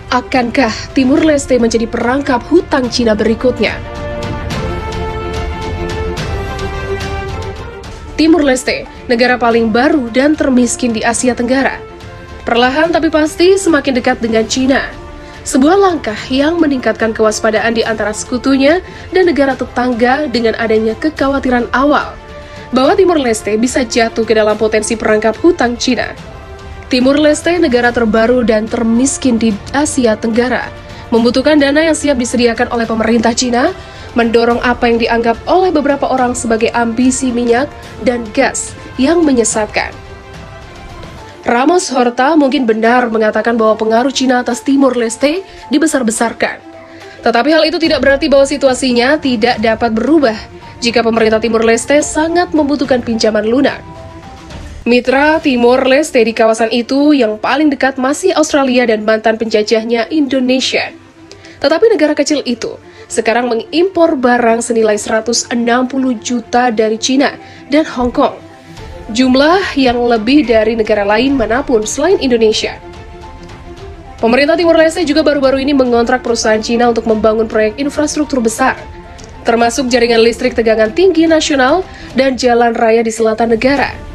Akankah Timur Leste menjadi perangkap hutang Cina berikutnya? Timur Leste, negara paling baru dan termiskin di Asia Tenggara. Perlahan tapi pasti semakin dekat dengan Cina. Sebuah langkah yang meningkatkan kewaspadaan di antara sekutunya dan negara tetangga dengan adanya kekhawatiran awal bahwa Timur Leste bisa jatuh ke dalam potensi perangkap hutang Cina. Timur Leste, negara terbaru dan termiskin di Asia Tenggara, membutuhkan dana yang siap disediakan oleh pemerintah Cina, mendorong apa yang dianggap oleh beberapa orang sebagai ambisi minyak dan gas yang menyesatkan. Ramos Horta mungkin benar mengatakan bahwa pengaruh Cina atas Timur Leste dibesar-besarkan. Tetapi hal itu tidak berarti bahwa situasinya tidak dapat berubah jika pemerintah Timur Leste sangat membutuhkan pinjaman lunak. Mitra Timor Leste di kawasan itu yang paling dekat masih Australia dan mantan penjajahnya Indonesia. Tetapi negara kecil itu sekarang mengimpor barang senilai 160 juta dari Cina dan Hong Kong. Jumlah yang lebih dari negara lain manapun selain Indonesia. Pemerintah Timor Leste juga baru-baru ini mengontrak perusahaan Cina untuk membangun proyek infrastruktur besar, termasuk jaringan listrik tegangan tinggi nasional dan jalan raya di selatan negara.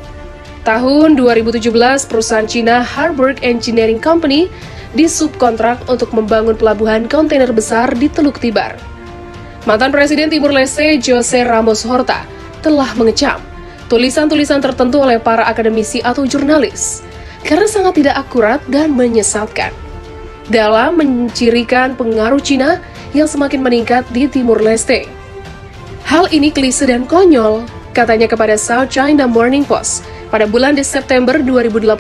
Tahun 2017, perusahaan Cina Harburg Engineering Company disubkontrak untuk membangun pelabuhan kontainer besar di Teluk Tibar. Mantan Presiden Timur Leste Jose Ramos Horta telah mengecam tulisan-tulisan tertentu oleh para akademisi atau jurnalis karena sangat tidak akurat dan menyesatkan dalam mencirikan pengaruh Cina yang semakin meningkat di Timur Leste. Hal ini klise dan konyol, katanya kepada South China Morning Post. Pada bulan September 2018,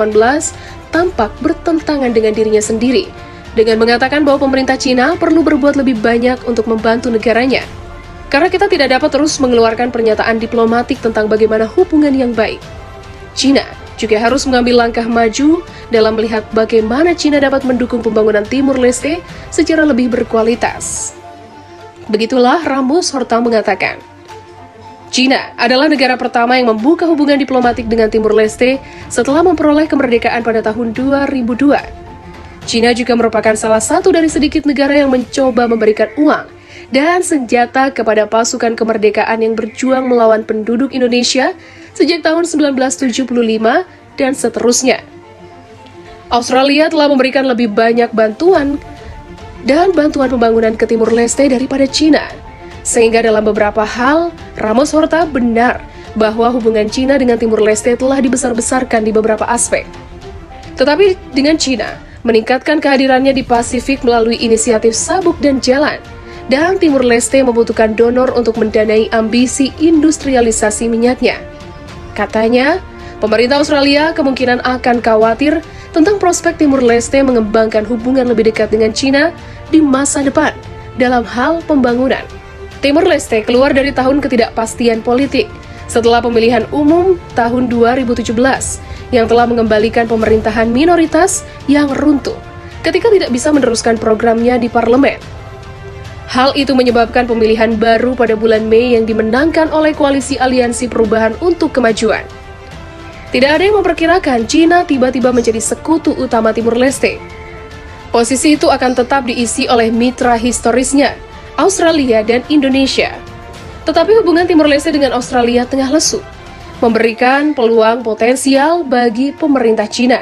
tampak bertentangan dengan dirinya sendiri, dengan mengatakan bahwa pemerintah Cina perlu berbuat lebih banyak untuk membantu negaranya. Karena kita tidak dapat terus mengeluarkan pernyataan diplomatik tentang bagaimana hubungan yang baik. Cina juga harus mengambil langkah maju dalam melihat bagaimana Cina dapat mendukung pembangunan Timur Leste secara lebih berkualitas. Begitulah Ramos Horta mengatakan. Cina adalah negara pertama yang membuka hubungan diplomatik dengan Timur Leste setelah memperoleh kemerdekaan pada tahun 2002. Cina juga merupakan salah satu dari sedikit negara yang mencoba memberikan uang dan senjata kepada pasukan kemerdekaan yang berjuang melawan penduduk Indonesia sejak tahun 1975 dan seterusnya. Australia telah memberikan lebih banyak bantuan dan bantuan pembangunan ke Timur Leste daripada Cina. Sehingga dalam beberapa hal, Ramos Horta benar bahwa hubungan Cina dengan Timur Leste telah dibesar-besarkan di beberapa aspek. Tetapi dengan Cina meningkatkan kehadirannya di Pasifik melalui inisiatif Sabuk dan Jalan, dan Timur Leste membutuhkan donor untuk mendanai ambisi industrialisasi minyaknya. Katanya, pemerintah Australia kemungkinan akan khawatir tentang prospek Timur Leste mengembangkan hubungan lebih dekat dengan Cina di masa depan dalam hal pembangunan. Timur Leste keluar dari tahun ketidakpastian politik setelah pemilihan umum tahun 2017 yang telah mengembalikan pemerintahan minoritas yang runtuh ketika tidak bisa meneruskan programnya di parlemen. Hal itu menyebabkan pemilihan baru pada bulan Mei yang dimenangkan oleh Koalisi Aliansi Perubahan untuk Kemajuan. Tidak ada yang memperkirakan Cina tiba-tiba menjadi sekutu utama Timur Leste. Posisi itu akan tetap diisi oleh mitra historisnya, Australia dan Indonesia. Tetapi hubungan Timur Leste dengan Australia tengah lesu, memberikan peluang potensial bagi pemerintah Cina.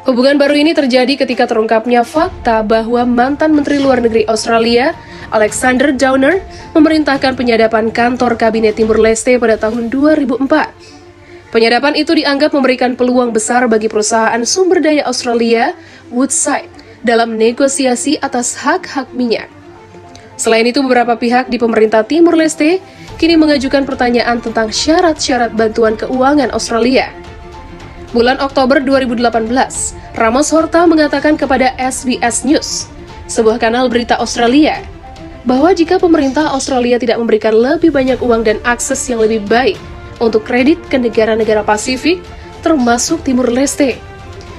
Hubungan baru ini terjadi ketika terungkapnya fakta bahwa mantan Menteri Luar Negeri Australia, Alexander Downer, memerintahkan penyadapan kantor Kabinet Timur Leste pada tahun 2004. Penyadapan itu dianggap memberikan peluang besar bagi perusahaan sumber daya Australia, Woodside, dalam negosiasi atas hak-hak minyak. Selain itu, beberapa pihak di pemerintah Timur Leste kini mengajukan pertanyaan tentang syarat-syarat bantuan keuangan Australia. Bulan Oktober 2018, Ramos Horta mengatakan kepada SBS News, sebuah kanal berita Australia, bahwa jika pemerintah Australia tidak memberikan lebih banyak uang dan akses yang lebih baik untuk kredit ke negara-negara Pasifik, termasuk Timur Leste,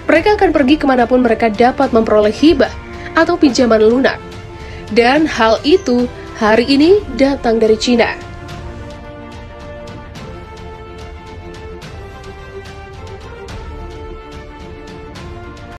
mereka akan pergi kemanapun mereka dapat memperoleh hibah atau pinjaman lunak. Dan hal itu hari ini datang dari Cina.